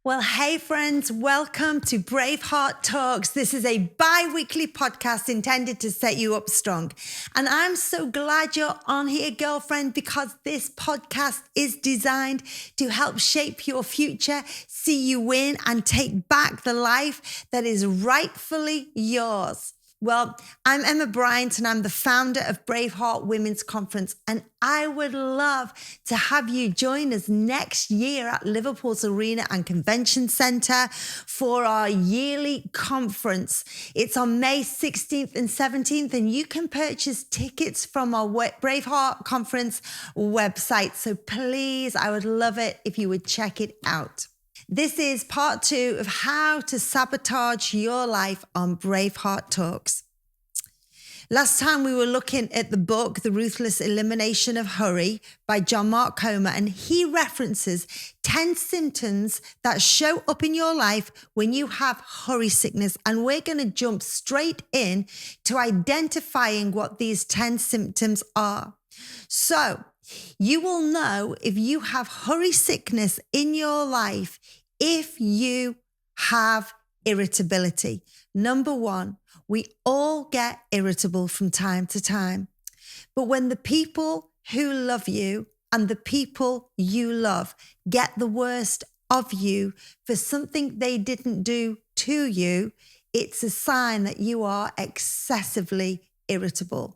Well, hey friends, welcome to Braveheart Talks. This is a bi-weekly podcast intended to set you up strong. And I'm so glad you're on here, girlfriend, because this podcast is designed to help shape your future, see you win, and take back the life that is rightfully yours. Well, I'm Emma Bryant and I'm the founder of Braveheart Women's Conference, and I would love to have you join us next year at Liverpool's Arena and Convention Centre for our yearly conference. It's on May 16th and 17th, and you can purchase tickets from our Braveheart Conference website. So please, I would love it if you would check it out. This is part 2 of how to sabotage your life on Braveheart Talks. Last time we were looking at the book, The Ruthless Elimination of Hurry by John Mark Comer, and he references 10 symptoms that show up in your life when you have hurry sickness. And we're going to jump straight in to identifying what these 10 symptoms are. So you will know if you have hurry sickness in your life if you have irritability. Number 1, we all get irritable from time to time. But when the people who love you and the people you love get the worst of you for something they didn't do to you, it's a sign that you are excessively irritable.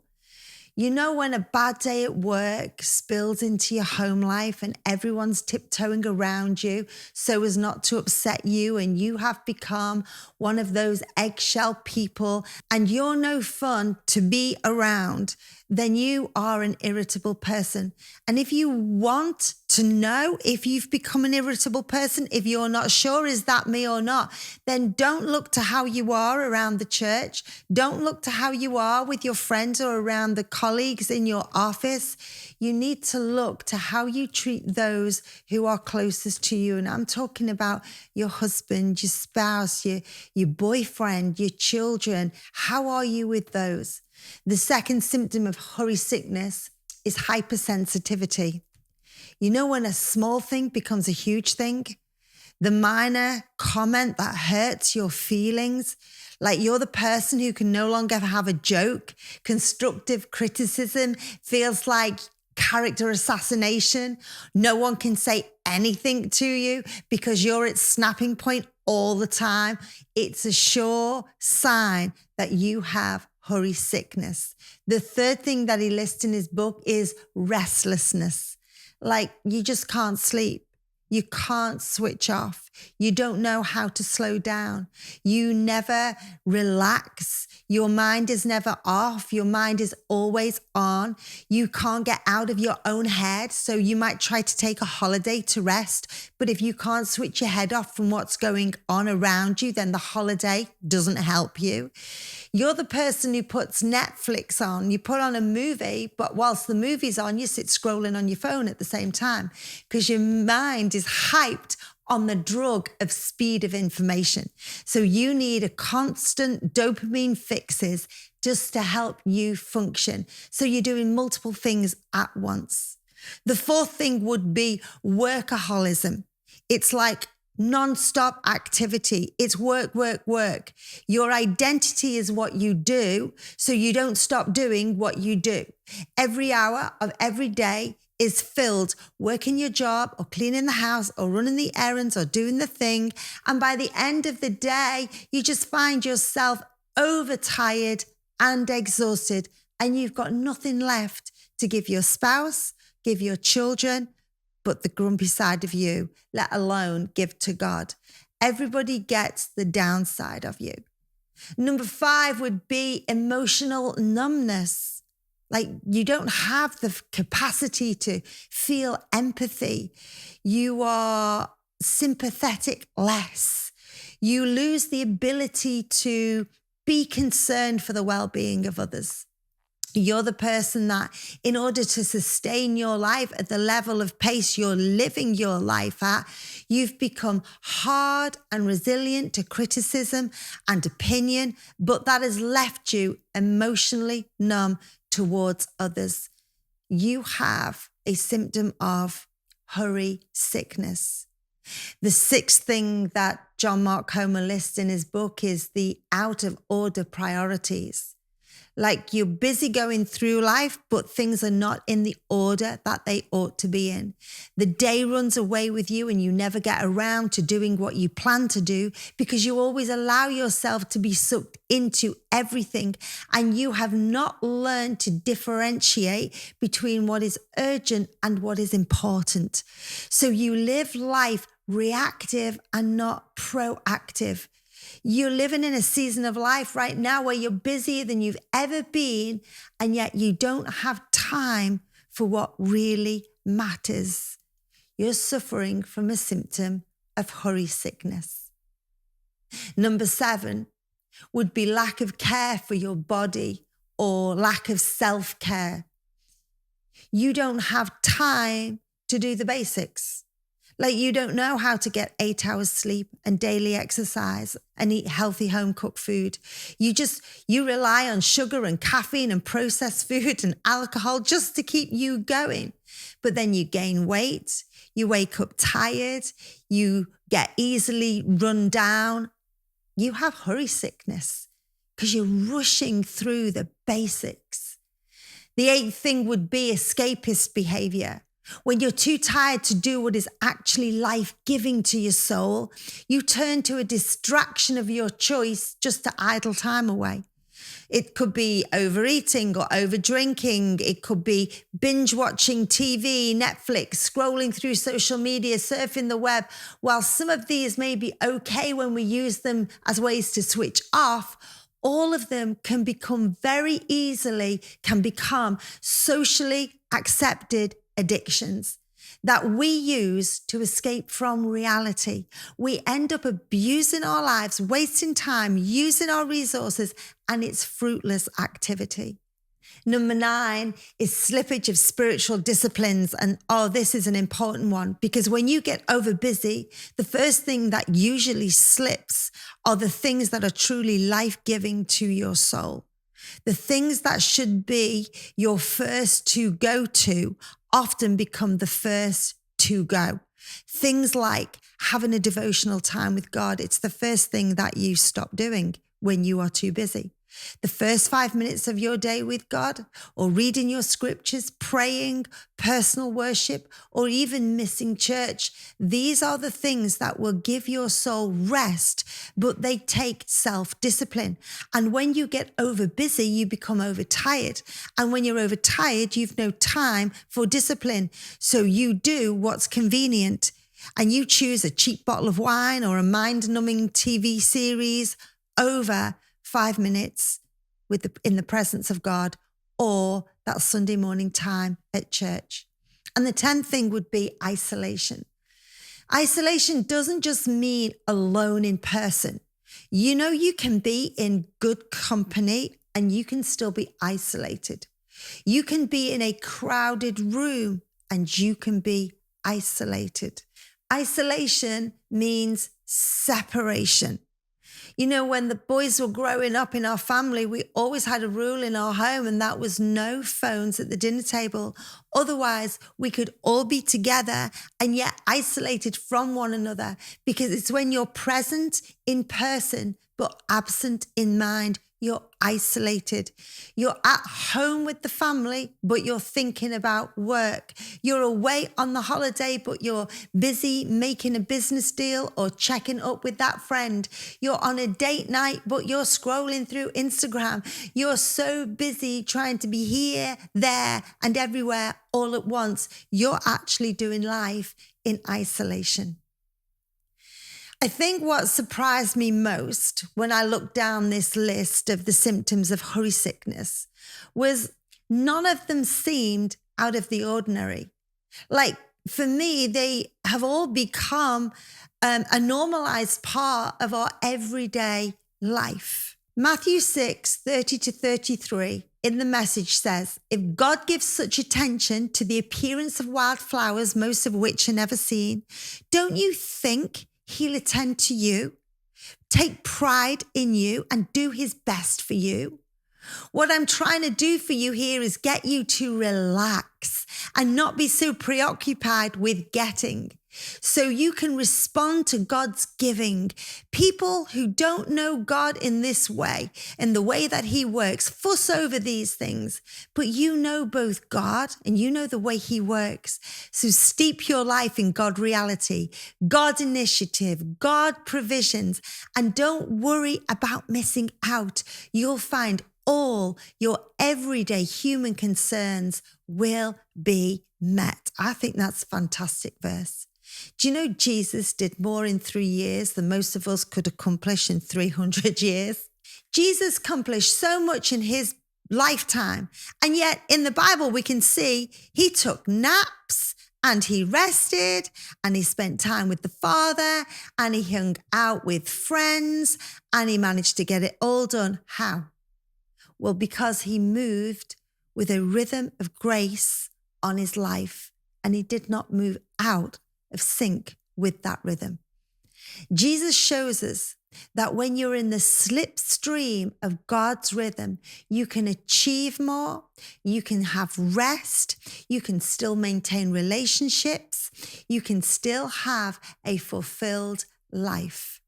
You know when a bad day at work spills into your home life and everyone's tiptoeing around you so as not to upset you, and you have become one of those eggshell people and you're no fun to be around, then you are an irritable person. And if you want to know if you've become an irritable person, if you're not sure, is that me or not, then don't look to how you are around the church. Don't look to how you are with your friends or around the colleagues in your office. You need to look to how you treat those who are closest to you. And I'm talking about your husband, your spouse, your boyfriend, your children. How are you with those? The second symptom of hurry sickness is hypersensitivity. You know when a small thing becomes a huge thing? The minor comment that hurts your feelings, like you're the person who can no longer have a joke. Constructive criticism feels like character assassination. No one can say anything to you because you're at snapping point all the time. It's a sure sign that you have hurry sickness. The third thing that he lists in his book is restlessness. Like you just can't sleep. You can't switch off. You don't know how to slow down. You never relax. Your mind is never off. Your mind is always on. You can't get out of your own head. So you might try to take a holiday to rest. But if you can't switch your head off from what's going on around you, then the holiday doesn't help you. You're the person who puts Netflix on. You put on a movie, but whilst the movie's on, you sit scrolling on your phone at the same time because your mind is hyped on the drug of speed of information. So you need a constant dopamine fixes just to help you function. So you're doing multiple things at once. The fourth thing would be workaholism. It's like non-stop activity. It's work, work, work. Your identity is what you do, so you don't stop doing what you do. Every hour of every day is filled working your job or cleaning the house or running the errands or doing the thing. And by the end of the day, you just find yourself overtired and exhausted, and you've got nothing left to give your spouse, give your children, but the grumpy side of you, let alone give to God. Everybody gets the downside of you. Number 5 would be emotional numbness. Like you don't have the capacity to feel empathy. You are sympathetic less. You lose the ability to be concerned for the well-being of others. You're the person that, in order to sustain your life at the level of pace you're living your life at, you've become hard and resilient to criticism and opinion, but that has left you emotionally numb towards others. You have a symptom of hurry sickness. The sixth thing that John Mark Comer lists in his book is the out of order priorities. Like you're busy going through life, but things are not in the order that they ought to be in. The day runs away with you and you never get around to doing what you plan to do because you always allow yourself to be sucked into everything and you have not learned to differentiate between what is urgent and what is important. So you live life reactive and not proactive. You're living in a season of life right now where you're busier than you've ever been, and yet you don't have time for what really matters. You're suffering from a symptom of hurry sickness. Number 7 would be lack of care for your body or lack of self-care. You don't have time to do the basics. Like you don't know how to get 8 hours sleep and daily exercise and eat healthy home cooked food. You rely on sugar and caffeine and processed food and alcohol just to keep you going. But then you gain weight, you wake up tired, you get easily run down. You have hurry sickness because you're rushing through the basics. The 8th thing would be escapist behavior. When you're too tired to do what is actually life-giving to your soul, you turn to a distraction of your choice just to idle time away. It could be overeating or overdrinking. It could be binge watching TV, Netflix, scrolling through social media, surfing the web. While some of these may be okay when we use them as ways to switch off, all of them can become socially accepted addictions that we use to escape from reality. We end up abusing our lives, wasting time, using our resources, and it's fruitless activity. Number 9 is slippage of spiritual disciplines. And this is an important one because when you get over busy, the first thing that usually slips are the things that are truly life-giving to your soul. The things that should be your first to go to often become the first to go. Things like having a devotional time with God. It's the first thing that you stop doing when you are too busy. The first 5 minutes of your day with God, or reading your scriptures, praying, personal worship, or even missing church. These are the things that will give your soul rest, but they take self-discipline. And when you get over busy, you become overtired. And when you're overtired, you've no time for discipline. So you do what's convenient. And you choose a cheap bottle of wine or a mind-numbing TV series over 5 minutes in the presence of God, or that Sunday morning time at church. And the 10th thing would be isolation. Isolation doesn't just mean alone in person. You can be in good company and you can still be isolated. You can be in a crowded room and you can be isolated. Isolation means separation. When the boys were growing up in our family, we always had a rule in our home, and that was no phones at the dinner table. Otherwise, we could all be together and yet isolated from one another, because it's when you're present in person but absent in mind, you're isolated. You're at home with the family, but you're thinking about work. You're away on the holiday, but you're busy making a business deal or checking up with that friend. You're on a date night, but you're scrolling through Instagram. You're so busy trying to be here, there, and everywhere all at once. You're actually doing life in isolation. I think what surprised me most when I looked down this list of the symptoms of hurry sickness was none of them seemed out of the ordinary. Like for me, they have all become a normalized part of our everyday life. Matthew 6:30-33 in the Message says, if God gives such attention to the appearance of wildflowers, most of which are never seen, don't you think He'll attend to you, take pride in you, and do his best for you? What I'm trying to do for you here is get you to relax and not be so preoccupied with getting, so you can respond to God's giving. People who don't know God in this way, in the way that he works, fuss over these things. But you know both God and you know the way he works. So steep your life in God reality, God initiative, God provisions, and don't worry about missing out. You'll find all your everyday human concerns will be met. I think that's a fantastic verse. Do you know Jesus did more in 3 years than most of us could accomplish in 300 years? Jesus accomplished so much in his lifetime. And yet in the Bible, we can see he took naps and he rested and he spent time with the Father and he hung out with friends and he managed to get it all done. How? Well, because he moved with a rhythm of grace on his life and he did not move out of sync with that rhythm. Jesus shows us that when you're in the slipstream of God's rhythm, you can achieve more, you can have rest, you can still maintain relationships, you can still have a fulfilled life.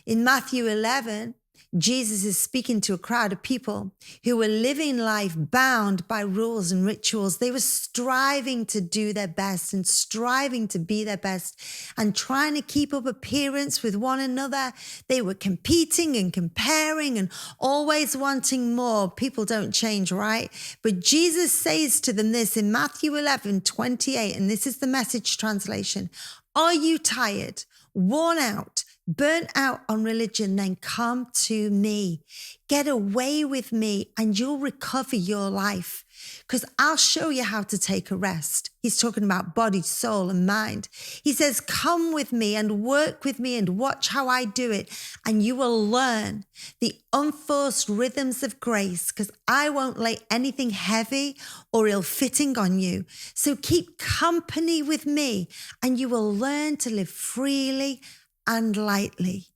In Matthew 11, Jesus is speaking to a crowd of people who were living life bound by rules and rituals. They were striving to do their best and striving to be their best and trying to keep up appearance with one another. They were competing and comparing and always wanting more. People don't change, right? But Jesus says to them this in Matthew 11:28, and this is the Message translation. Are you tired, worn out, burnt out on religion? Then come to me. Get away with me and you'll recover your life, because I'll show you how to take a rest. He's talking about body, soul, and mind. He says, come with me and work with me and watch how I do it. And you will learn the unforced rhythms of grace, because I won't lay anything heavy or ill-fitting on you. So keep company with me and you will learn to live freely and lightly.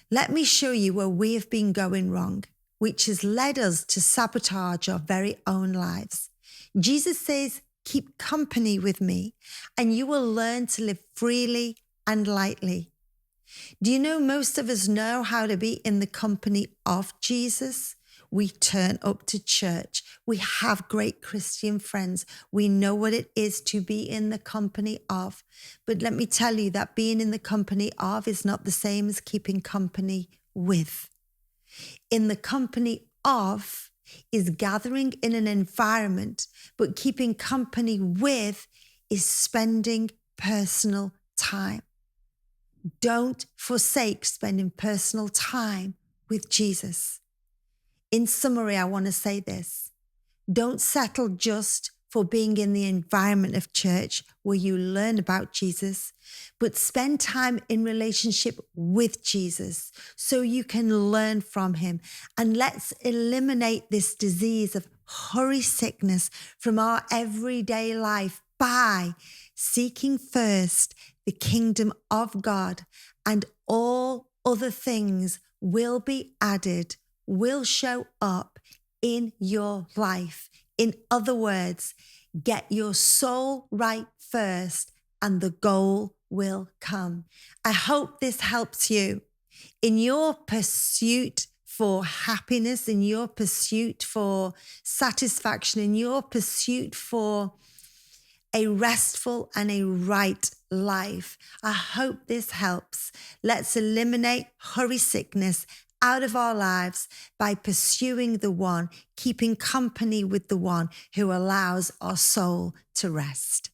Let me show you where we have been going wrong, which has led us to sabotage our very own lives. Jesus says, keep company with me and you will learn to live freely and lightly. Do you know most of us know how to be in the company of Jesus? We turn up to church. We have great Christian friends. We know what it is to be in the company of. But let me tell you that being in the company of is not the same as keeping company with. In the company of is gathering in an environment, but keeping company with is spending personal time. Don't forsake spending personal time with Jesus. In summary, I want to say this. Don't settle just for being in the environment of church where you learn about Jesus, but spend time in relationship with Jesus so you can learn from him. And let's eliminate this disease of hurry sickness from our everyday life by seeking first the kingdom of God, and all other things will be added, will show up in your life. In other words, get your soul right first and the goal will come. I hope this helps you in your pursuit for happiness, in your pursuit for satisfaction, in your pursuit for a restful and a right life. I hope this helps. Let's eliminate hurry sickness out of our lives by pursuing the one, keeping company with the one who allows our soul to rest.